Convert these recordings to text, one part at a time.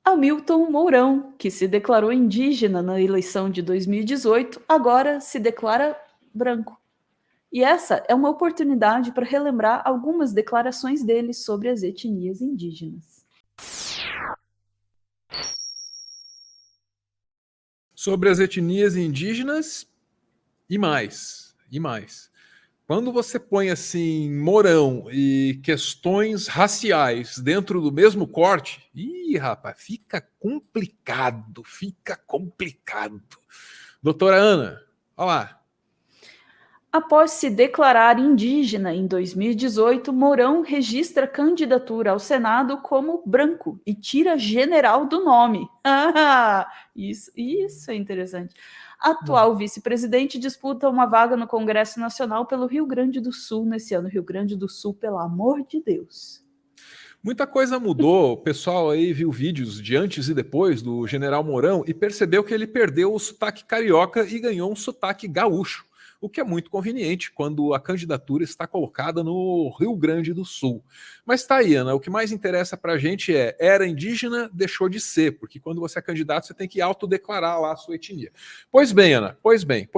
Hamilton Mourão, que se declarou indígena na eleição de 2018, agora se declara branco. E essa é uma oportunidade para relembrar algumas declarações dele sobre as etnias indígenas. Sobre as etnias indígenas e mais. Quando você põe assim Mourão e questões raciais dentro do mesmo corte, rapaz, fica complicado. Doutora Ana, olha lá. Após se declarar indígena em 2018, Mourão registra candidatura ao Senado como branco e tira general do nome. Isso é interessante. Atual vice-presidente disputa uma vaga no Congresso Nacional pelo Rio Grande do Sul nesse ano. Rio Grande do Sul, pelo amor de Deus. Muita coisa mudou, o pessoal aí viu vídeos de antes e depois do general Mourão e percebeu que ele perdeu o sotaque carioca e ganhou um sotaque gaúcho, o que é muito conveniente quando a candidatura está colocada no Rio Grande do Sul. Mas tá aí, Ana, o que mais interessa pra gente era indígena, deixou de ser, porque quando você é candidato você tem que autodeclarar lá a sua etnia. Pois bem, Ana, pois bem.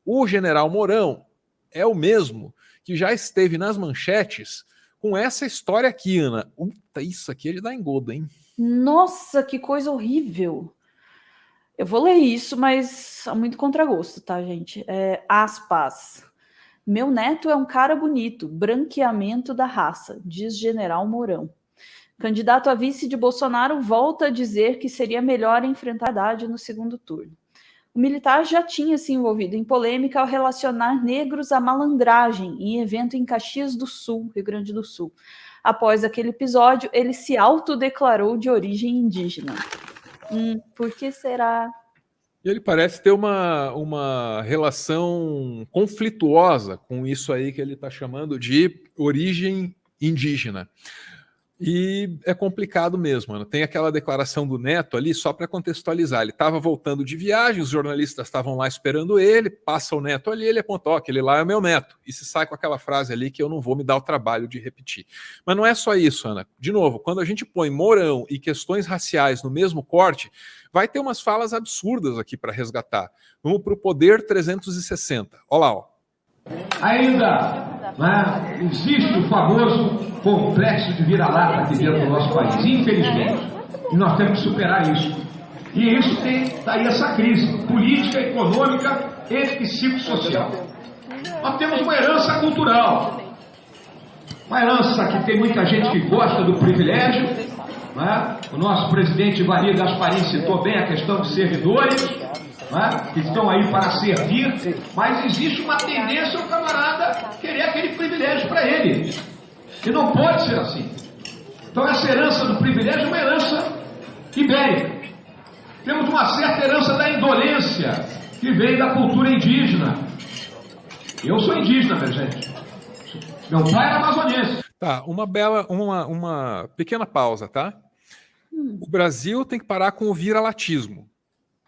O general Mourão é o mesmo que já esteve nas manchetes com essa história aqui, Ana. Isso aqui é de dar engodo, hein? Nossa, que coisa horrível. Eu vou ler isso, mas há muito contragosto, tá, gente? Aspas. Meu neto é um cara bonito, branqueamento da raça, diz general Mourão. Candidato a vice de Bolsonaro volta a dizer que seria melhor enfrentar Haddad no segundo turno. O militar já tinha se envolvido em polêmica ao relacionar negros à malandragem em evento em Caxias do Sul, Rio Grande do Sul. Após aquele episódio, ele se autodeclarou de origem indígena. Por que será? Ele parece ter uma relação conflituosa com isso aí que ele está chamando de origem indígena. E é complicado mesmo, Ana. Tem aquela declaração do Neto ali, só para contextualizar. Ele estava voltando de viagem, os jornalistas estavam lá esperando ele, passa o Neto ali, ele aponta, aquele lá é o meu neto. E se sai com aquela frase ali que eu não vou me dar o trabalho de repetir. Mas não é só isso, Ana. De novo, quando a gente põe Mourão e questões raciais no mesmo corte, vai ter umas falas absurdas aqui para resgatar. Vamos para o Poder 360. Olha lá, ó. Ainda existe o famoso complexo de vira-lata aqui dentro do nosso país, infelizmente. E nós temos que superar isso. E isso está aí essa crise política, econômica e psicossocial. Nós temos uma herança cultural. Uma herança que tem muita gente que gosta do privilégio. O nosso presidente Ivanir Gasparim citou bem a questão de servidores, que estão aí para servir, mas existe uma tendência ao camarada querer aquele privilégio para ele. E não pode ser assim. Então essa herança do privilégio é uma herança ibérica. Temos uma certa herança da indolência que vem da cultura indígena. Eu sou indígena, minha gente. Meu pai era amazonense. Tá, uma pequena pausa, tá? O Brasil tem que parar com o viralatismo,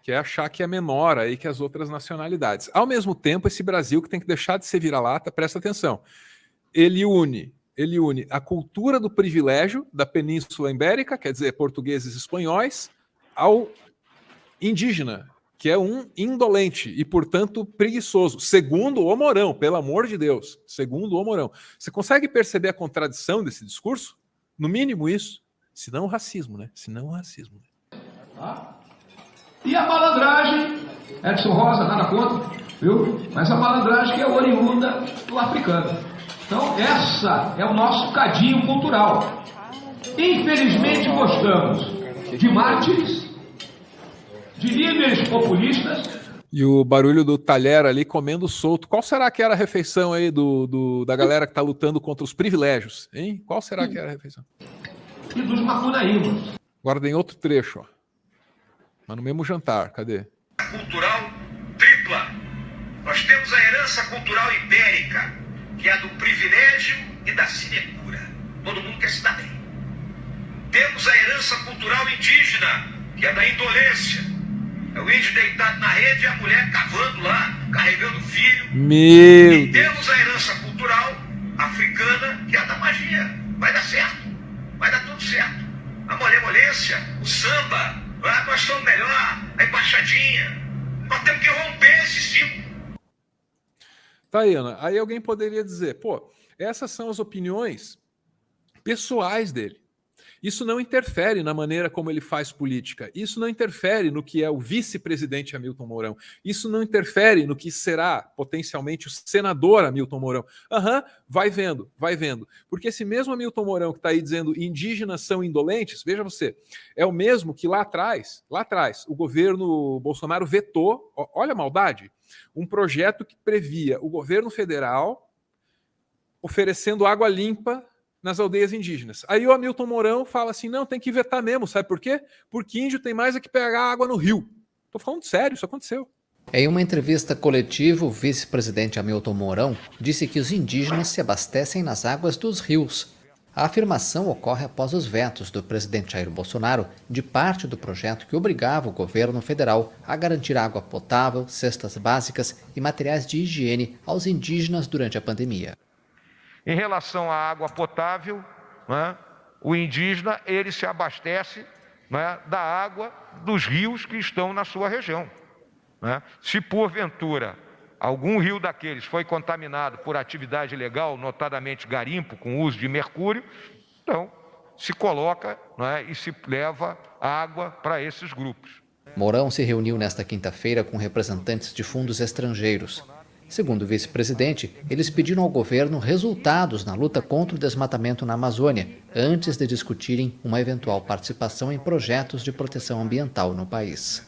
que é achar que é menor aí que as outras nacionalidades. Ao mesmo tempo, esse Brasil que tem que deixar de ser vira-lata, presta atenção, ele une a cultura do privilégio da Península Ibérica, quer dizer, portugueses e espanhóis, ao indígena, que é um indolente e, portanto, preguiçoso. Segundo o Mourão, pelo amor de Deus, segundo o Mourão. Você consegue perceber a contradição desse discurso? No mínimo isso. Se não o racismo, né? E a malandragem, Edson Rosa, nada contra, viu? Mas a malandragem que é oriunda do africano. Então, essa é o nosso cadinho cultural. Infelizmente, gostamos de mártires, de líderes populistas. E o barulho do talher ali comendo solto. Qual será que era a refeição aí da galera que está lutando contra os privilégios? Hein? Qual será que era a refeição? E dos macunaímas. Agora tem outro trecho, ó. Mas no mesmo jantar, cadê? Cultural tripla. Nós temos a herança cultural ibérica, que é a do privilégio e da sinecura. Todo mundo quer se dar bem. Temos a herança cultural indígena, que é da indolência. É o índio deitado na rede e a mulher cavando lá, carregando o filho. E temos a herança cultural africana, que é a da magia. Vai dar certo. Vai dar tudo certo. a malemolência, o samba, nós somos melhor, a embaixadinha. Nós temos que romper esse ciclo. Tá aí, Ana. Aí alguém poderia dizer, pô, essas são as opiniões pessoais dele. Isso não interfere na maneira como ele faz política. Isso não interfere no que é o vice-presidente Hamilton Mourão. Isso não interfere no que será potencialmente o senador Hamilton Mourão. Vai vendo, vai vendo. Porque esse mesmo Hamilton Mourão que está aí dizendo indígenas são indolentes, veja você, é o mesmo que lá atrás, o governo Bolsonaro vetou, olha a maldade, um projeto que previa o governo federal oferecendo água limpa nas aldeias indígenas. Aí o Hamilton Mourão fala assim, não, tem que vetar mesmo, sabe por quê? Porque índio tem mais é que pegar água no rio. Tô falando sério, isso aconteceu. Em uma entrevista coletiva, o vice-presidente Hamilton Mourão disse que os indígenas se abastecem nas águas dos rios. A afirmação ocorre após os vetos do presidente Jair Bolsonaro de parte do projeto que obrigava o governo federal a garantir água potável, cestas básicas e materiais de higiene aos indígenas durante a pandemia. Em relação à água potável, né, o indígena ele se abastece, né, da água dos rios que estão na sua região. Né? Se porventura algum rio daqueles foi contaminado por atividade ilegal, notadamente garimpo com uso de mercúrio, então se coloca, né, e se leva água para esses grupos. Mourão se reuniu nesta quinta-feira com representantes de fundos estrangeiros. Segundo o vice-presidente, eles pediram ao governo resultados na luta contra o desmatamento na Amazônia, antes de discutirem uma eventual participação em projetos de proteção ambiental no país.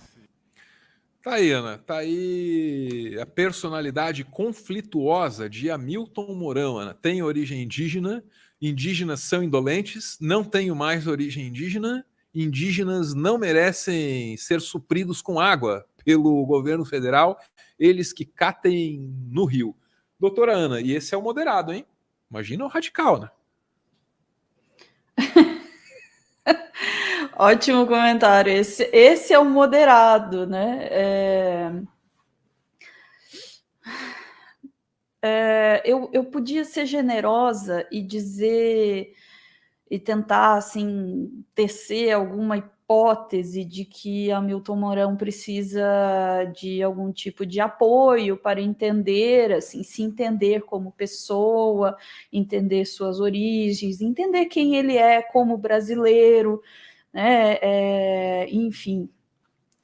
Tá aí, Ana, tá aí a personalidade conflituosa de Hamilton Mourão, Ana. Tem origem indígena, indígenas são indolentes, não tenho mais origem indígena, indígenas não merecem ser supridos com água pelo governo federal, eles que catem no rio. Doutora Ana, e esse é o moderado, hein? Imagina o radical, né? Ótimo comentário. Esse é o moderado, né? Eu podia ser generosa e dizer e tentar assim tecer alguma hipótese de que Hamilton Mourão precisa de algum tipo de apoio para entender, assim, se entender como pessoa, entender suas origens, entender quem ele é como brasileiro, né? Enfim,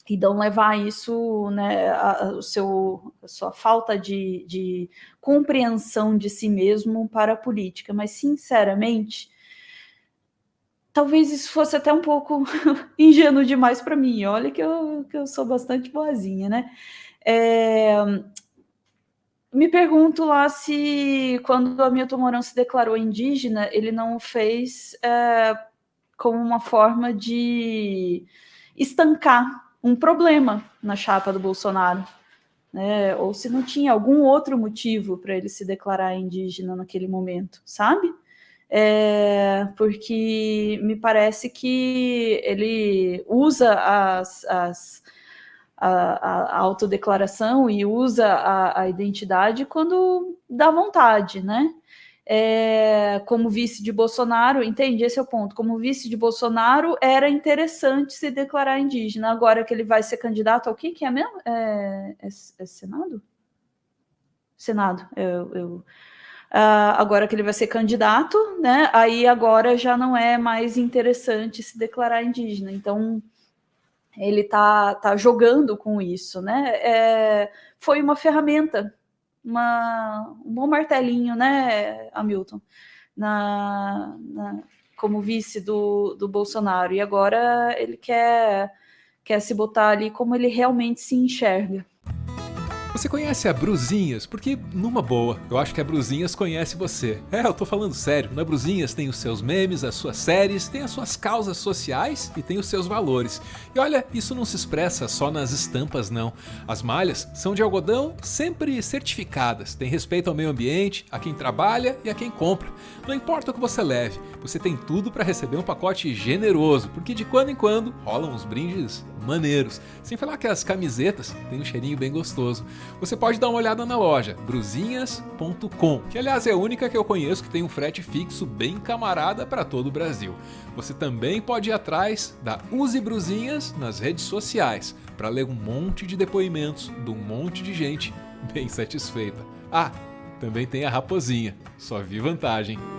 e não levar isso, né, a sua falta de compreensão de si mesmo para a política. Mas, sinceramente, talvez isso fosse até um pouco ingênuo demais para mim. Olha que eu sou bastante boazinha, né? Me pergunto lá se, quando o Hamilton Mourão se declarou indígena, ele não o fez como uma forma de estancar um problema na chapa do Bolsonaro, né? Ou se não tinha algum outro motivo para ele se declarar indígena naquele momento, sabe? Porque me parece que ele usa a autodeclaração e usa a identidade quando dá vontade, né? Como vice de Bolsonaro, entende? Esse é o ponto. Como vice de Bolsonaro, era interessante se declarar indígena. Agora que ele vai ser candidato ao que é mesmo? É Senado? Senado. Agora que ele vai ser candidato, né? Aí agora já não é mais interessante se declarar indígena. Então, ele tá jogando com isso, né? Foi uma ferramenta, um bom martelinho, né, Hamilton, como vice do Bolsonaro. E agora ele quer se botar ali como ele realmente se enxerga. Você conhece a Bruzinhas? Porque, numa boa, eu acho que a Bruzinhas conhece você. Eu tô falando sério. Na Bruzinhas tem os seus memes, as suas séries, tem as suas causas sociais e tem os seus valores. E olha, isso não se expressa só nas estampas, não. As malhas são de algodão sempre certificadas. Tem respeito ao meio ambiente, a quem trabalha e a quem compra. Não importa o que você leve, você tem tudo para receber um pacote generoso, porque de quando em quando rolam uns brindes maneiros. Sem falar que as camisetas têm um cheirinho bem gostoso. Você pode dar uma olhada na loja, brusinhas.com, que aliás é a única que eu conheço que tem um frete fixo bem camarada para todo o Brasil. Você também pode ir atrás da Use Brusinhas nas redes sociais, para ler um monte de depoimentos de um monte de gente bem satisfeita. Ah, também tem a Raposinha, só vi vantagem.